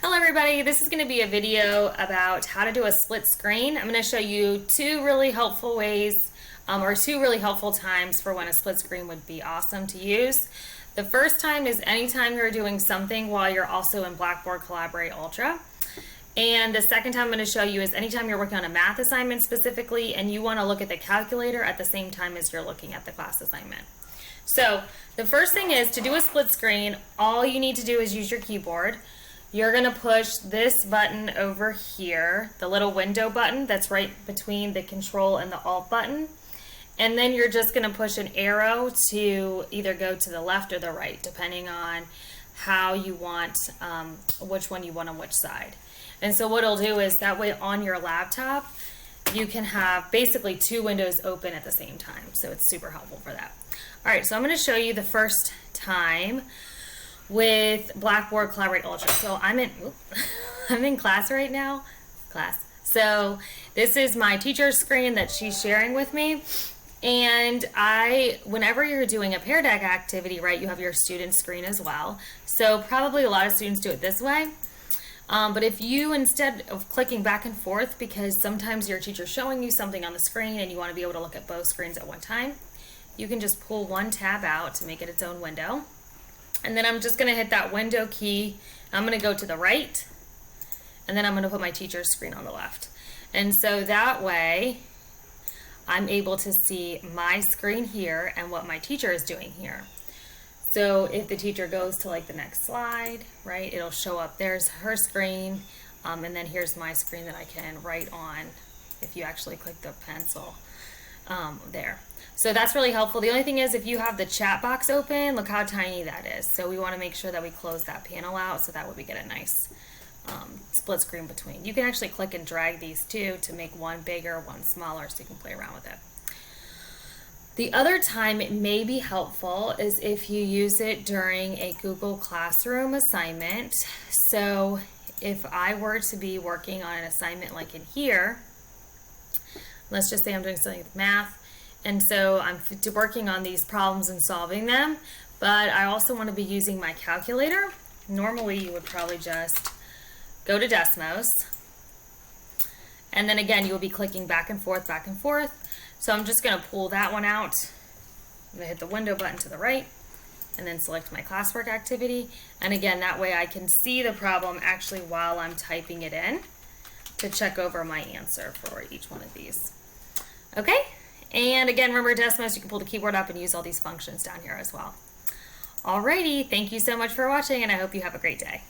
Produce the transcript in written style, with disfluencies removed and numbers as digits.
Hello everybody, this is going to be a video about how to do a split screen. I'm going to show you two really helpful ways or two really helpful times for when a split screen would be awesome to use. The first time is anytime you're doing something while you're also in Blackboard Collaborate Ultra. And the second time I'm going to show you is anytime you're working on a math assignment specifically and you want to look at the calculator at the same time as you're looking at the class assignment. So the first thing is to do a split screen, all you need to do is use your keyboard. You're going to push this button over here, the little window button that's right between the Control and the Alt button. And then you're just going to push an arrow to either go to the left or the right, depending on how you want, which one you want on which side. And so what it'll do is that way on your laptop, you can have basically two windows open at the same time. So it's super helpful for that. All right, so I'm going to show you the first time with Blackboard Collaborate Ultra. So I'm in class right now. So this is my teacher's screen that she's sharing with me. And whenever you're doing a Pear Deck activity, right, you have your student screen as well. So probably a lot of students do it this way. But if you, instead of clicking back and forth, because sometimes your teacher's showing you something on the screen and you want to be able to look at both screens at one time, you can just pull one tab out to make it its own window. And then I'm just going to hit that window key. I'm going to go to the right, and then I'm going to put my teacher's screen on the left. And so that way, I'm able to see my screen here and what my teacher is doing here. So if the teacher goes to like the next slide, right, it'll show up. There's her screen, and then here's my screen that I can write on if you actually click the pencil there. So that's really helpful. The only thing is if you have the chat box open, look how tiny that is. So we want to make sure that we close that panel out so that way we get a nice split screen between. You can actually click and drag these two to make one bigger, one smaller, so you can play around with it. The other time it may be helpful is if you use it during a Google Classroom assignment. So if I were to be working on an assignment like in here, let's just say I'm doing something with math, and so I'm working on these problems and solving them, but I also want to be using my calculator. Normally you would probably just go to Desmos, and then again you will be clicking back and forth, back and forth. So I'm just going to pull that one out. I'm going to hit the window button to the right, and then select my classwork activity. And again, that way I can see the problem actually while I'm typing it in to check over my answer for each one of these. Okay, and again, remember Desmos, you can pull the keyboard up and use all these functions down here as well. Alrighty, thank you so much for watching, and I hope you have a great day.